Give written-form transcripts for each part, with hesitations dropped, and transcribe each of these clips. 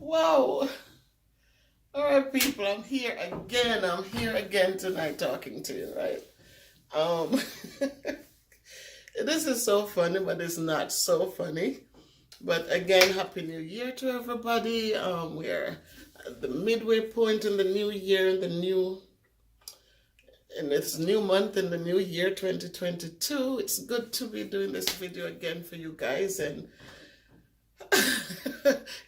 Wow. All right, people, I'm here again. I'm here again tonight talking to you, right? This is so funny, but it's not so funny. But again, Happy New Year to everybody. We're at the midway point in the new year, in this new month in the new year 2022. It's good to be doing this video again for you guys, and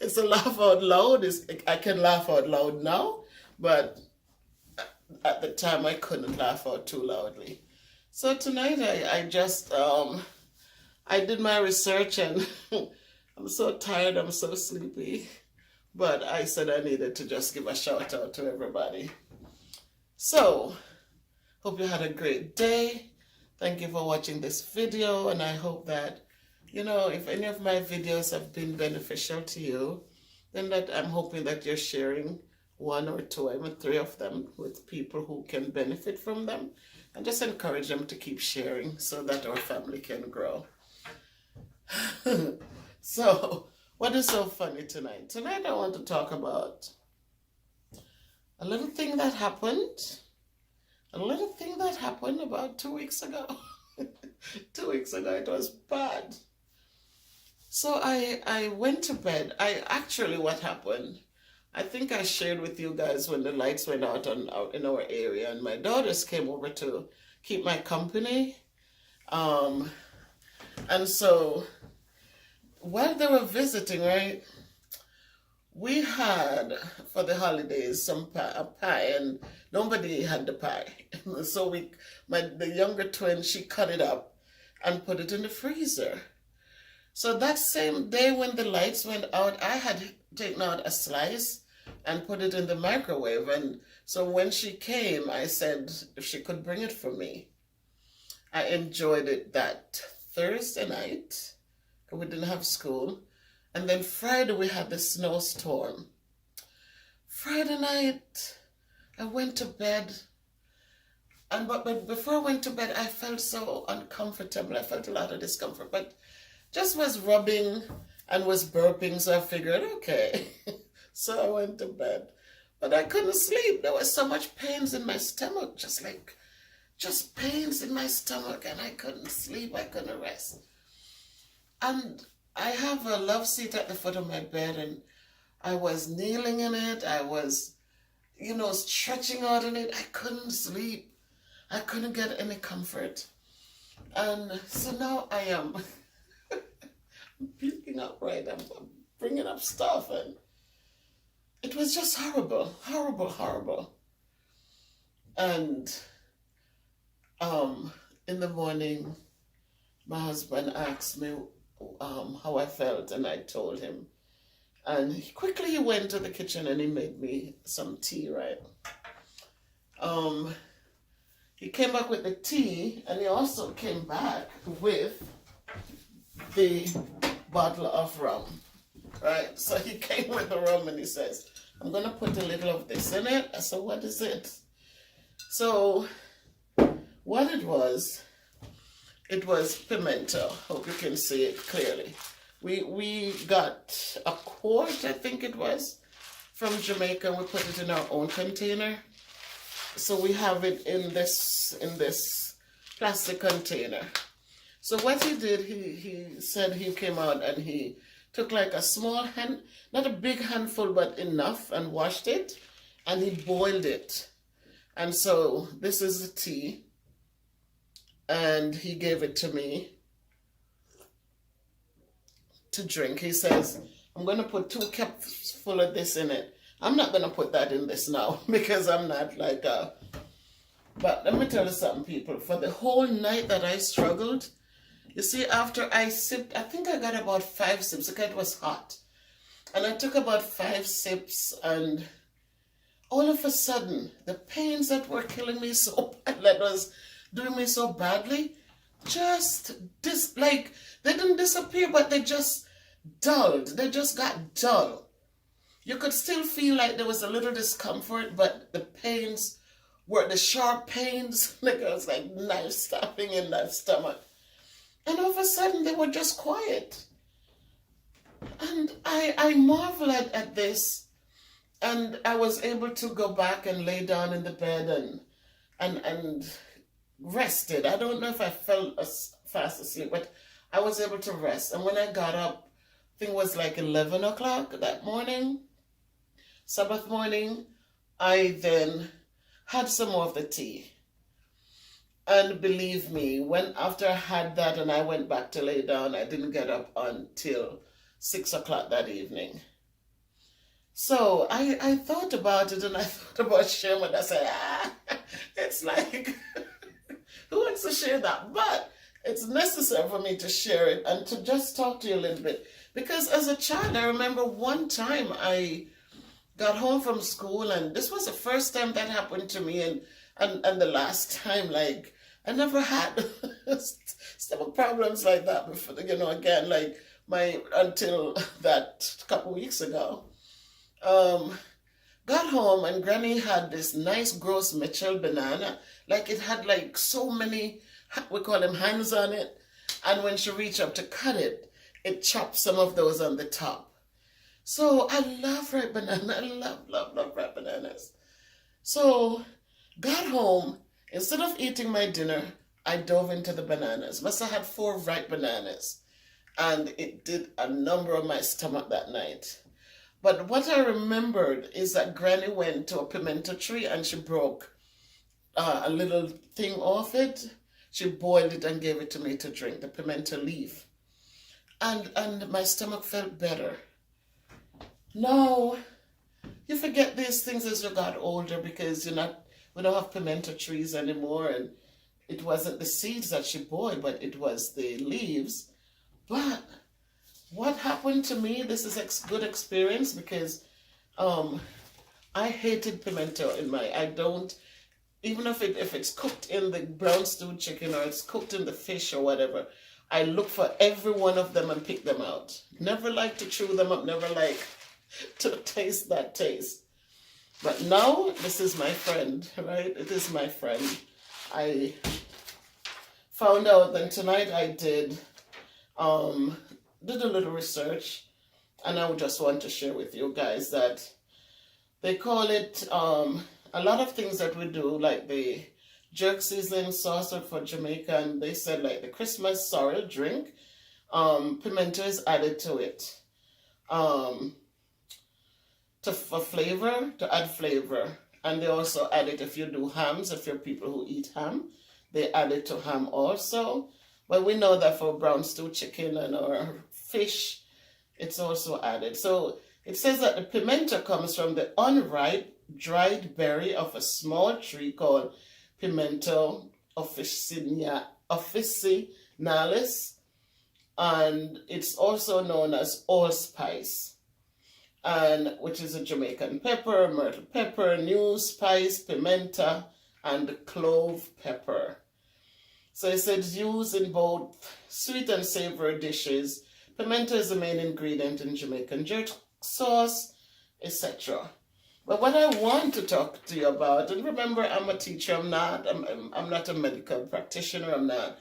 it's a laugh out loud. I can laugh out loud now, but at the time I couldn't laugh out too loudly. So tonight I just I did my research, and I'm so tired, I'm so sleepy, but I said I needed to just give a shout out to everybody. So hope you had a great day. Thank you for watching this video, and I hope that, you know, if any of my videos have been beneficial to you, then that I'm hoping that you're sharing one or two, even three of them with people who can benefit from them, and just encourage them to keep sharing so that our family can grow. So, what is so funny tonight? Tonight I want to talk about a little thing that happened. A little thing that happened about 2 weeks ago. 2 weeks ago, it was bad. So I went to bed. What happened, I think I shared with you guys when the lights went out in our area, and my daughters came over to keep my company. And so while they were visiting, right, we had, for the holidays, a pie, and nobody had the pie. So the younger twin, she cut it up and put it in the freezer. So that same day when the lights went out, I had taken out a slice and put it in the microwave. And so when she came, I said if she could bring it for me. I enjoyed it that Thursday night, because we didn't have school. And then Friday we had the snowstorm. Friday night, I went to bed. But before I went to bed, I felt so uncomfortable. I felt a lot of discomfort, but just was rubbing and was burping, so I figured, okay. So I went to bed. But I couldn't sleep. There was so much pains in my stomach, just pains in my stomach, and I couldn't sleep. I couldn't rest. And I have a love seat at the foot of my bed, and I was kneeling in it. I was, stretching out in it. I couldn't sleep. I couldn't get any comfort. And so now I am puking up, right? I'm bringing up stuff, and it was just horrible, horrible, horrible. And in the morning, my husband asked me how I felt, and I told him. And he went to the kitchen and he made me some tea, right? He came back with the tea, and he also came back with the bottle of rum, right? So he came with the rum, and he says, I'm going to put a little of this in it. I said, what is it? So what it was pimento. Hope you can see it clearly. We got a quart, I think it was, from Jamaica, and we put it in our own container. So we have it in this plastic container. So what he did, he said he came out and he took like a small not a big handful, but enough, and washed it, and he boiled it. And so this is the tea, and he gave it to me to drink. He says, I'm going to put 2 cups full of this in it. I'm not going to put that in this now because I'm not like but let me tell you something, people. For the whole night that I struggled, You see, after I sipped, I think I got about 5 sips because it was hot. And I took about 5 sips, and all of a sudden, the pains that were killing me so bad, that was doing me so badly, just like they didn't disappear, but they just dulled. They just got dull. You could still feel like there was a little discomfort, but the pains were the sharp pains, like it was like knife stabbing in that stomach. And all of a sudden they were just quiet. And I marvel at this. And I was able to go back and lay down in the bed and rested. I don't know if I fell fast asleep, but I was able to rest. And when I got up, I think it was like 11 o'clock that morning, Sabbath morning, I then had some more of the tea. And believe me, when after I had that and I went back to lay down, I didn't get up until 6 o'clock that evening. So I thought about it, and I thought about sharing it. I said, it's like, who wants to share that? But it's necessary for me to share it and to just talk to you a little bit. Because as a child, I remember one time I got home from school, and this was the first time that happened to me, and the last time, like, I never had stomach problems like that before, again, like until that couple weeks ago. Got home, and Granny had this nice gross Mitchell banana, like it had like so many, we call them hands on it, and when she reached up to cut it, it chopped some of those on the top. So I love ripe banana. I love ripe bananas. So got home, instead of eating my dinner, I dove into the bananas. Must have had 4 ripe bananas, and it did a number on my stomach that night. But what I remembered is that Granny went to a pimento tree and she broke a little thing off it. She boiled it and gave it to me to drink, the pimento leaf. And my stomach felt better. Now, you forget these things as you got older because we don't have pimento trees anymore, and it wasn't the seeds that she boiled, but it was the leaves. But what happened to me, this is a good experience because I hated pimento I don't, even if it's cooked in the brown stewed chicken or it's cooked in the fish or whatever, I look for every one of them and pick them out. Never like to chew them up, never like to taste that taste. But now, this is my friend, right? It is my friend. I found out that tonight I did a little research, and I would just want to share with you guys that they call it a lot of things that we do, like the jerk seasoning sauce for Jamaica, and they said like the Christmas sorrel drink, pimento is added to it to add flavor. And they also add it if you do hams, if you're people who eat ham, they add it to ham also. But we know that for brown stew chicken and or fish, it's also added. So it says that the pimento comes from the unripe, dried berry of a small tree called Pimento officinalis, and it's also known as allspice, and which is a Jamaican pepper, myrtle pepper, new spice, pimenta, and clove pepper. So it says used in both sweet and savory dishes. Pimento is the main ingredient in Jamaican jerk sauce, etc. But what I want to talk to you about, and remember, I'm a teacher. I'm not a medical practitioner. I'm not,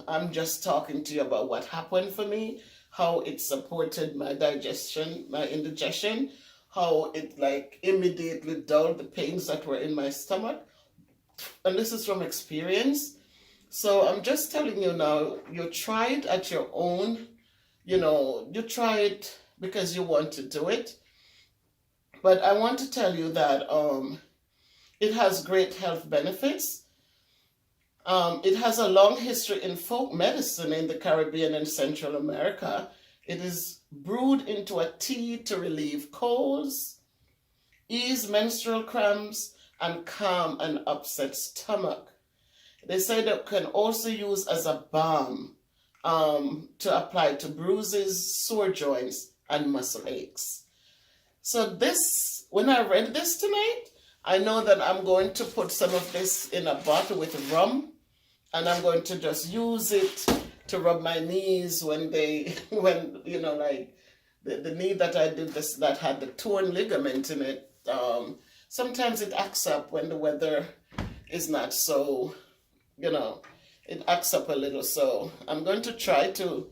I'm just talking to you about what happened for me, how it supported my digestion, my indigestion, how it like immediately dulled the pains that were in my stomach. And this is from experience. So I'm just telling you now, you try it at your own, you try it because you want to do it. But I want to tell you that it has great health benefits. It has a long history in folk medicine in the Caribbean and Central America. It is brewed into a tea to relieve colds, ease menstrual cramps, and calm an upset stomach. They say that it can also use as a balm to apply to bruises, sore joints, and muscle aches. So this, when I read this tonight, I know that I'm going to put some of this in a bottle with rum, and I'm going to just use it to rub my knees when like the knee that I did this, that had the torn ligament in it. Sometimes it acts up when the weather is not so, it acts up a little. So I'm going to try to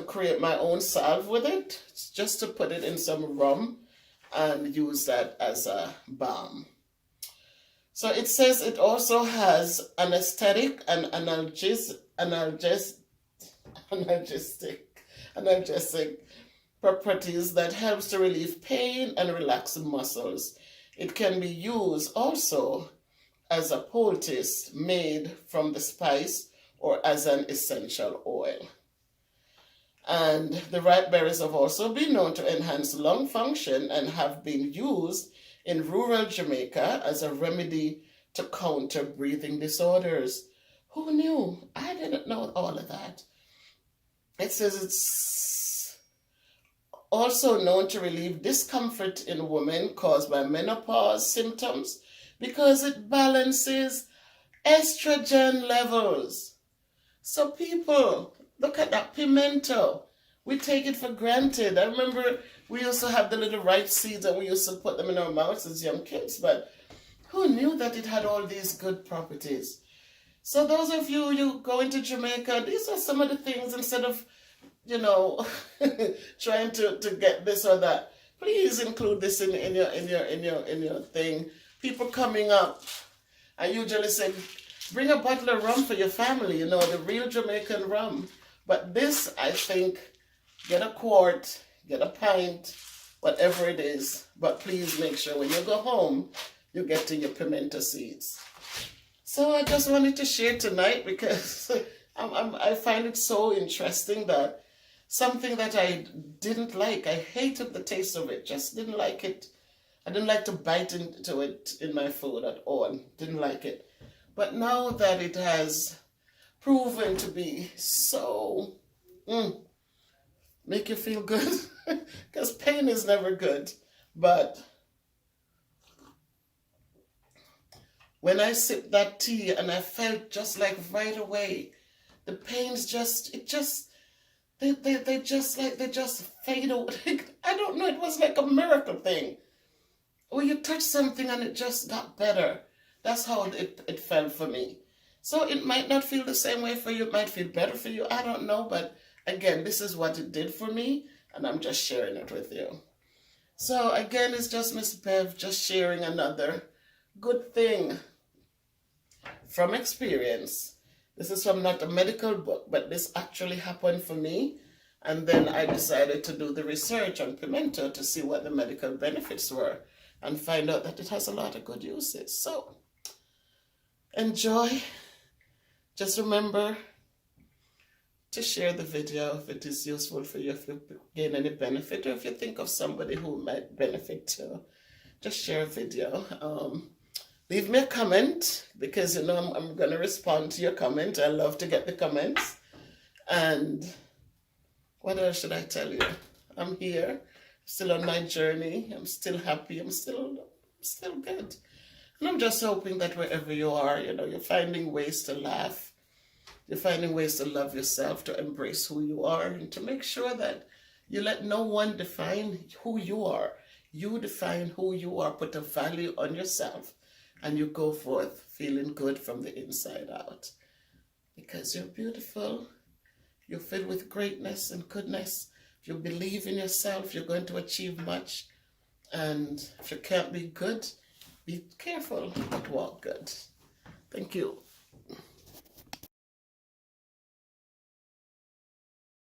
create my own salve with it, just to put it in some rum and use that as a balm. So it says it also has anesthetic and analgesic properties that helps to relieve pain and relax muscles. It can be used also as a poultice made from the spice or as an essential oil. And the ripe berries have also been known to enhance lung function and have been used in rural Jamaica as a remedy to counter breathing disorders. Who knew? I didn't know all of that. It says it's also known to relieve discomfort in women caused by menopause symptoms because it balances estrogen levels. So people, look at that pimento. We take it for granted. I remember we used to have the little ripe seeds and we used to put them in our mouths as young kids, but who knew that it had all these good properties? So those of you going to Jamaica, these are some of the things, instead of, trying to get this or that, please include this in your thing. People coming up, I usually say, bring a bottle of rum for your family, the real Jamaican rum. But this, I think, get a quart, get a pint, whatever it is. But please make sure when you go home, you get to your pimento seeds. So I just wanted to share tonight because I find it so interesting that something that I didn't like, I hated the taste of it, just didn't like it. I didn't like to bite into it in my food at all, didn't like it. But now that it has proven to be so, make you feel good, because pain is never good. But when I sipped that tea and I felt just like right away, the pains they just fade away. I don't know, it was like a miracle thing. Or you touch something and it just got better. That's how it felt for me. So it might not feel the same way for you. It might feel better for you. I don't know. But again, this is what it did for me. And I'm just sharing it with you. So again, it's just Miss Bev just sharing another good thing from experience. This is from not a medical book, but this actually happened for me. And then I decided to do the research on pimento to see what the medical benefits were and find out that it has a lot of good uses. So enjoy. Just remember to share the video if it is useful for you, if you gain any benefit, or if you think of somebody who might benefit too. Just share a video. Leave me a comment because I'm going to respond to your comment. I love to get the comments. And what else should I tell you? I'm here, still on my journey. I'm still happy. I'm still good. And I'm just hoping that wherever you are, you're finding ways to laugh. You're finding ways to love yourself, to embrace who you are, and to make sure that you let no one define who you are. You define who you are, put a value on yourself, and you go forth feeling good from the inside out. Because you're beautiful. You're filled with greatness and goodness. If you believe in yourself, you're going to achieve much. And if you can't be good, be careful, but walk good. Thank you.